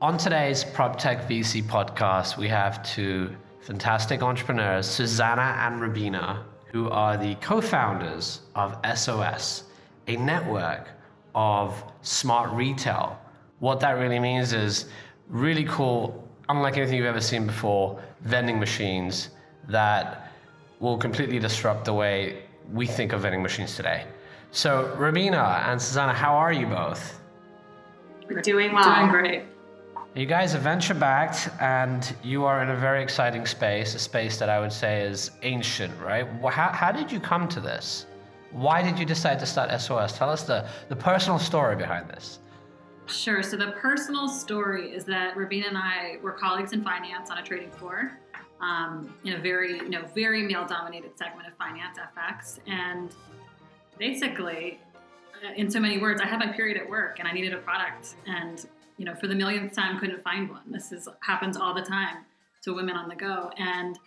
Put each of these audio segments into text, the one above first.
On today's PropTech VC podcast, we have two fantastic entrepreneurs, Susanna and Rabina, who are the co-founders of SOS, a network of smart retail. What that really means is really cool, unlike anything you've ever seen before, vending machines that will completely disrupt the way we think of vending machines today. So Rabina and Susanna, how are you both? We're doing well. Doing great. You guys are venture-backed, and you are in a very exciting space, a space that I would say is ancient, right? How did you come to this? Why did you decide to start SOS? Tell us the personal story behind this. Sure. So the personal story is that Rabina and I were colleagues in finance on a trading floor in a very male-dominated segment of finance, FX, and basically, in so many words, I had my period at work and I needed a product, and for the millionth time, couldn't find one. Happens all the time to women on the go. And,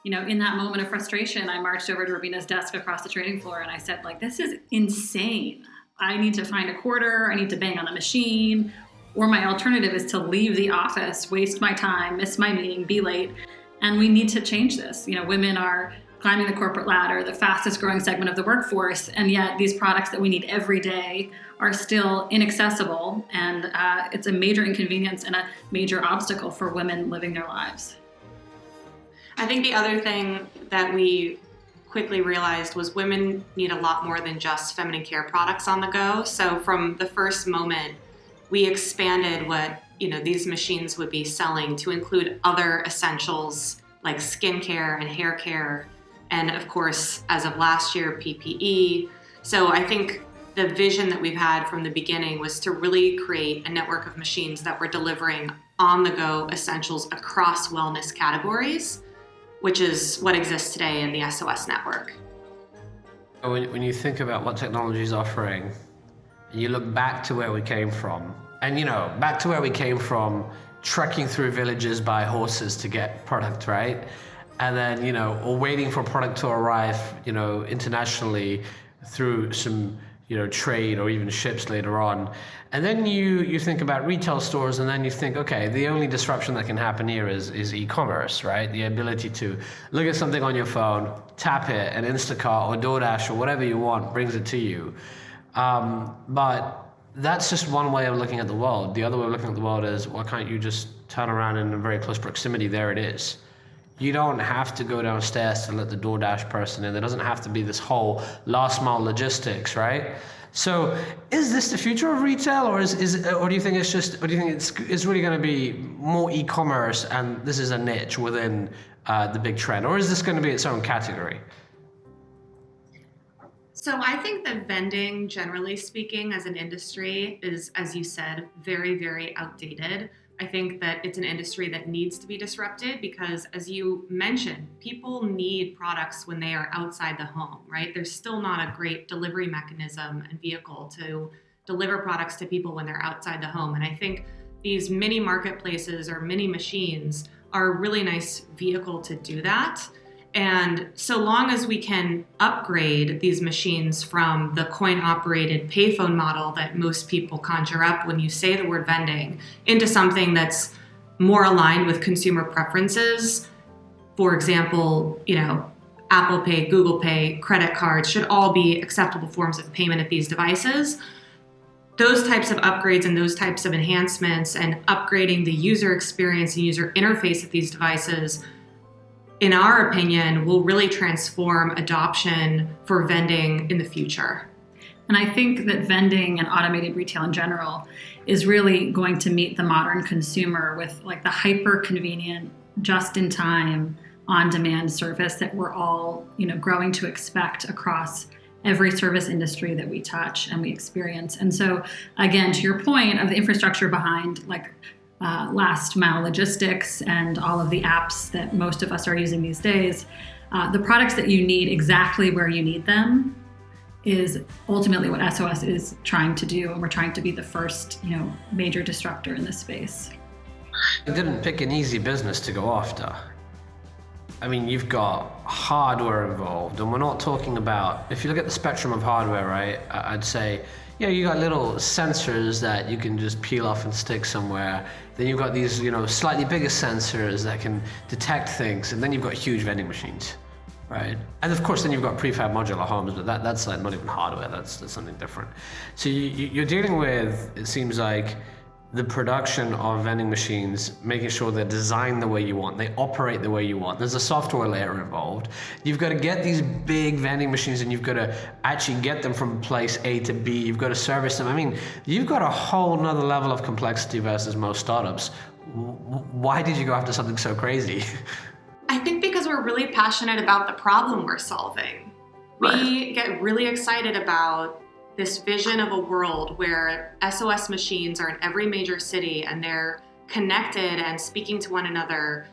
in that moment of frustration, I marched over to Rabina's desk across the trading floor and I said, this is insane. I need to find a quarter. I need to bang on the machine. Or my alternative is to leave the office, waste my time, miss my meeting, be late. And we need to change this. Women are climbing the corporate ladder, the fastest growing segment of the workforce, and yet these products that we need every day are still inaccessible, and it's a major inconvenience and a major obstacle for women living their lives. I think the other thing that we quickly realized was women need a lot more than just feminine care products on the go. So from the first moment, we expanded what these machines would be selling to include other essentials like skincare and hair care, and of course, as of last year, PPE. So I think the vision that we've had from the beginning was to really create a network of machines that were delivering on-the-go essentials across wellness categories, which is what exists today in the SOS network. When you think about what technology is offering, and you look back to where we came from, and back to where we came from, trekking through villages by horses to get product, right? And then, or waiting for product to arrive, internationally through some, trade or even ships later on. And then you think about retail stores, and then you think, okay, the only disruption that can happen here is e-commerce, right? The ability to look at something on your phone, tap it, and Instacart or DoorDash or whatever you want brings it to you. But that's just one way of looking at the world. The other way of looking at the world is, why can't you just turn around in a very close proximity? There it is. You don't have to go downstairs to let the DoorDash person in. There doesn't have to be this whole last mile logistics, right? So is this the future of retail, or do you think it's really going to be more e-commerce and this is a niche within the big trend, or is this going to be its own category? So I think that vending, generally speaking, as an industry is, as you said, very, very outdated. I think that it's an industry that needs to be disrupted because, as you mentioned, people need products when they are outside the home, right? There's still not a great delivery mechanism and vehicle to deliver products to people when they're outside the home. And I think these mini marketplaces or mini machines are a really nice vehicle to do that. And so long as we can upgrade these machines from the coin-operated payphone model that most people conjure up when you say the word vending into something that's more aligned with consumer preferences, for example, Apple Pay, Google Pay, credit cards should all be acceptable forms of payment at these devices. Those types of upgrades and those types of enhancements and upgrading the user experience and user interface of these devices, in our opinion, will really transform adoption for vending in the future. And I think that vending and automated retail in general is really going to meet the modern consumer with the hyper convenient, just in time, on demand service that we're all, growing to expect across every service industry that we touch and we experience. And so again, to your point of the infrastructure behind last mile logistics and all of the apps that most of us are using these days, the products that you need exactly where you need them is ultimately what SOS is trying to do, and we're trying to be the first, major disruptor in this space. You didn't pick an easy business to go after. I mean, you've got hardware involved, and we're not talking about, if you look at the spectrum of hardware, right, I'd say, you got little sensors that you can just peel off and stick somewhere. Then you've got these, slightly bigger sensors that can detect things, and then you've got huge vending machines, right? And of course, then you've got prefab modular homes, but that's like not even hardware, that's something different. So you're dealing with, it seems like, the production of vending machines, making sure they're designed the way you want, they operate the way you want. There's a software layer involved. You've got to get these big vending machines and you've got to actually get them from place A to B. You've got to service them. I mean, you've got a whole nother level of complexity versus most startups. Why did you go after something so crazy? I think because we're really passionate about the problem we're solving. Right. We get really excited about this vision of a world where SOS machines are in every major city and they're connected and speaking to one another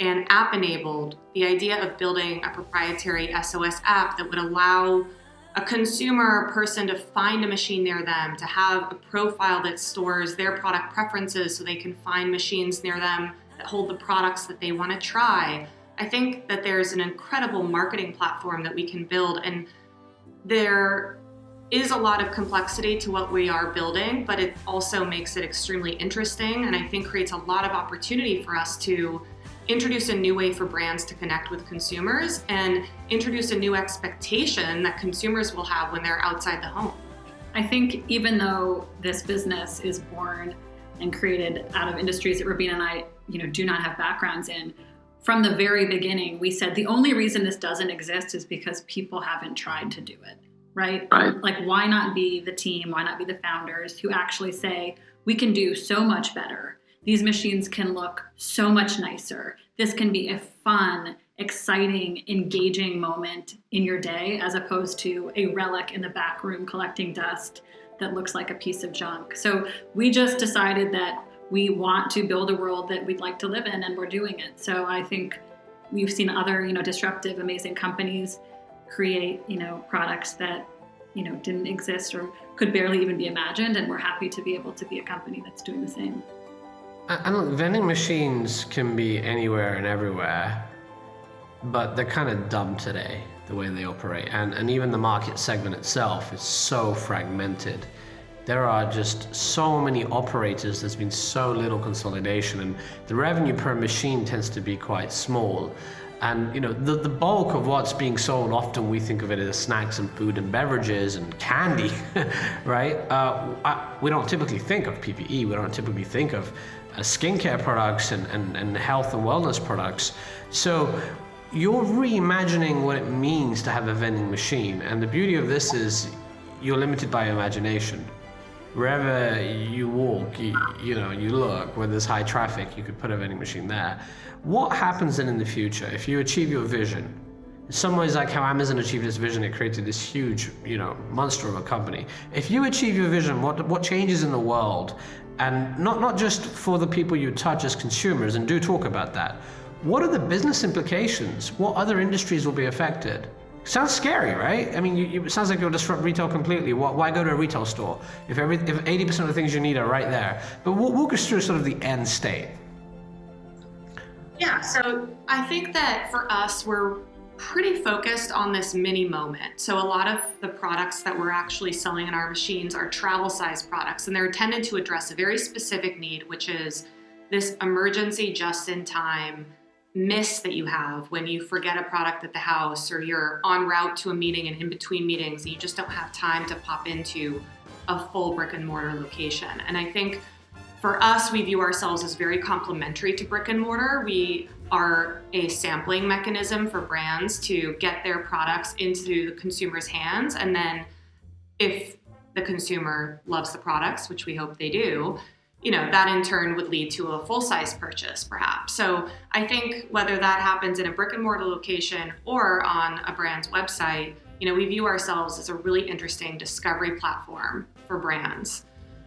and app enabled. The idea of building a proprietary SOS app that would allow a consumer person to find a machine near them, to have a profile that stores their product preferences so they can find machines near them that hold the products that they want to try. I think that there's an incredible marketing platform that we can build, and there is a lot of complexity to what we are building, but it also makes it extremely interesting, and I think creates a lot of opportunity for us to introduce a new way for brands to connect with consumers and introduce a new expectation that consumers will have when they're outside the home. I think even though this business is born and created out of industries that Rabina and I, do not have backgrounds in, from the very beginning, we said the only reason this doesn't exist is because people haven't tried to do it. Right? Like, why not be the team? Why not be the founders who actually say, we can do so much better. These machines can look so much nicer. This can be a fun, exciting, engaging moment in your day, as opposed to a relic in the back room collecting dust that looks like a piece of junk. So we just decided that we want to build a world that we'd like to live in, and we're doing it. So I think we've seen other, disruptive, amazing companies create, products that, didn't exist or could barely even be imagined. And we're happy to be able to be a company that's doing the same. And look, vending machines can be anywhere and everywhere, but they're kind of dumb today, the way they operate. And even the market segment itself is so fragmented. There are just so many operators, there's been so little consolidation, and the revenue per machine tends to be quite small. And the bulk of what's being sold, often we think of it as snacks and food and beverages and candy, right? We don't typically think of PPE, we don't typically think of skincare products and health and wellness products. So you're reimagining what it means to have a vending machine. And the beauty of this is you're limited by imagination. Wherever you walk, you look, where there's high traffic, you could put a vending machine there. What happens then in the future if you achieve your vision? In some ways, like how Amazon achieved its vision, it created this huge, monster of a company. If you achieve your vision, what changes in the world? And not just for the people you touch as consumers, and do talk about that. What are the business implications? What other industries will be affected? Sounds scary, right? I mean, it sounds like you'll disrupt retail completely. Why go to a retail store if 80% of the things you need are right there? But walk us through sort of the end state. Yeah, so I think that for us, we're pretty focused on this mini moment. So a lot of the products that we're actually selling in our machines are travel size products, and they're intended to address a very specific need, which is this emergency just in time miss that you have when you forget a product at the house, or you're en route to a meeting and in between meetings and you just don't have time to pop into a full brick and mortar location. And I think for us, we view ourselves as very complementary to brick and mortar. We are a sampling mechanism for brands to get their products into the consumer's hands. And then if the consumer loves the products, which we hope they do, that in turn would lead to a full-size purchase, perhaps. So I think whether that happens in a brick and mortar location or on a brand's website, we view ourselves as a really interesting discovery platform for brands.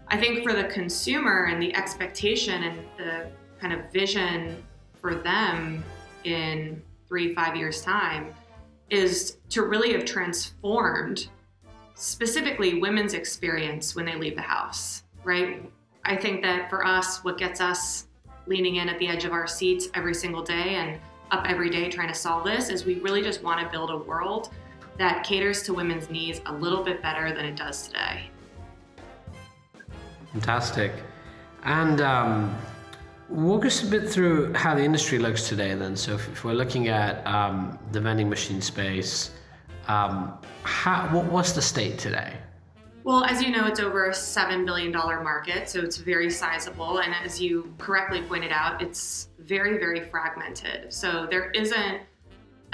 I think for the consumer and the expectation and the kind of vision for them in 3-5 years' time is to really have transformed specifically women's experience when they leave the house, right? I think that for us, what gets us leaning in at the edge of our seats every single day and up every day trying to solve this is we really just want to build a world that caters to women's needs a little bit better than it does today. Fantastic. And walk us a bit through how the industry looks today then. So if we're looking at the vending machine space, what's the state today? Well, as you know, it's over a $7 billion market, so it's very sizable. And as you correctly pointed out, it's very, very fragmented. So there isn't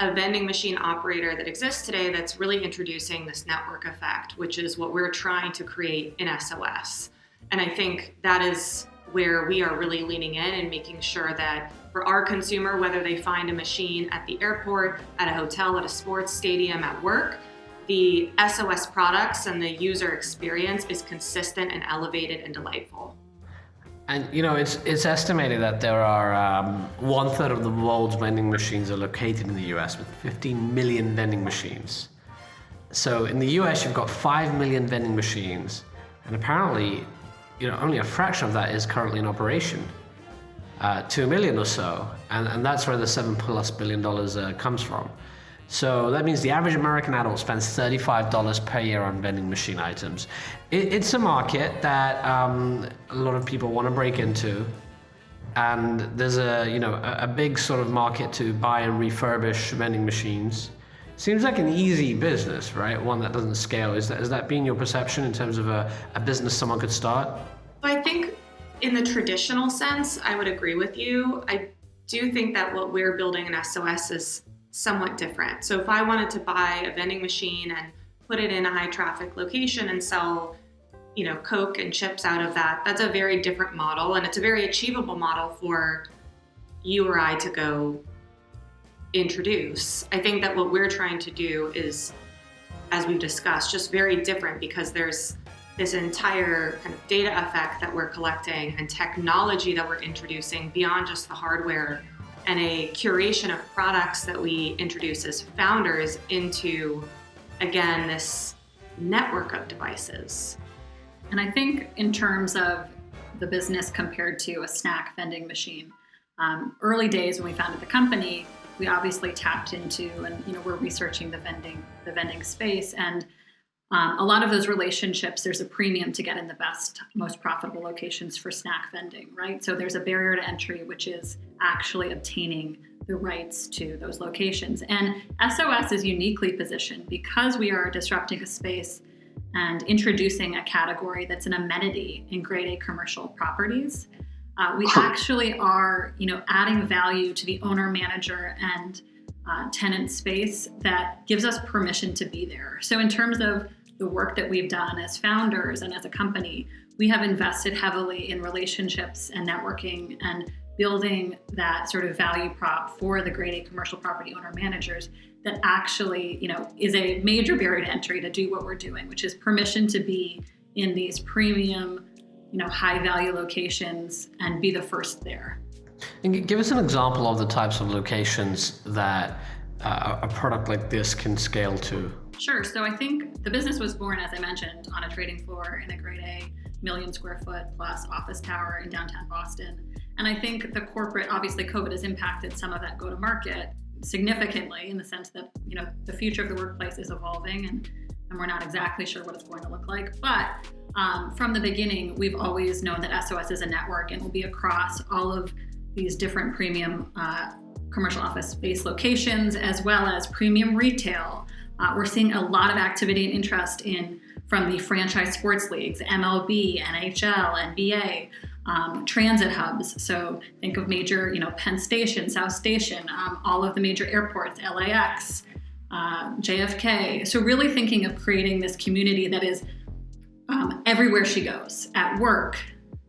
a vending machine operator that exists today that's really introducing this network effect, which is what we're trying to create in SOS. And I think that is where we are really leaning in and making sure that for our consumer, whether they find a machine at the airport, at a hotel, at a sports stadium, at work, the SOS products and the user experience is consistent and elevated and delightful. And it's estimated that there are 1/3 of the world's vending machines are located in the US with 15 million vending machines. So in the US, you've got 5 million vending machines, and apparently, only a fraction of that is currently in operation. 2 million or so, and that's where the $7+ billion comes from. So that means the average American adult spends $35 per year on vending machine items. It's a market that a lot of people want to break into, and there's a big sort of market to buy and refurbish vending machines. Seems like an easy business, right? One that doesn't scale. Is that being your perception in terms of a business someone could start? I think in the traditional sense, I would agree with you. I do think that what we're building in SOS is somewhat different. So if I wanted to buy a vending machine and put it in a high traffic location and sell, Coke and chips out of that, that's a very different model, and it's a very achievable model for you or I to go introduce. I think that what we're trying to do is, as we've discussed, just very different because there's this entire kind of data effect that we're collecting and technology that we're introducing beyond just the hardware, and a curation of products that we introduce as founders into, again, this network of devices. And I think in terms of the business compared to a snack vending machine, early days when we founded the company, we obviously tapped into, and we're researching the vending space, and a lot of those relationships, there's a premium to get in the best, most profitable locations for snack vending, right? So there's a barrier to entry, which is actually obtaining the rights to those locations. And SOS is uniquely positioned because we are disrupting a space and introducing a category that's an amenity in grade A commercial properties. We actually are, adding value to the owner, manager, and tenant space that gives us permission to be there. So in terms of the work that we've done as founders and as a company, we have invested heavily in relationships and networking and building that sort of value prop for the grade A commercial property owner managers that actually, is a major barrier to entry to do what we're doing, which is permission to be in these premium, high value locations and be the first there. And give us an example of the types of locations that a product like this can scale to. Sure. So I think the business was born, as I mentioned, on a trading floor in a grade A, 1 million square foot plus office tower in downtown Boston. And I think the corporate, obviously COVID has impacted some of that go-to-market significantly in the sense that, the future of the workplace is evolving and we're not exactly sure what it's going to look like. But from the beginning, we've always known that SOS is a network and will be across all of these different premium commercial office space locations, as well as premium retail. We're seeing a lot of activity and interest from the franchise sports leagues, MLB, NHL, NBA, transit hubs. So think of major, Penn Station, South Station, all of the major airports, LAX, JFK. So really thinking of creating this community that is everywhere she goes, at work,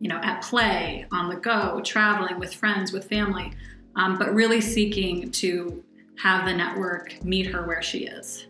at play, on the go, traveling with friends, with family, but really seeking to have the network meet her where she is.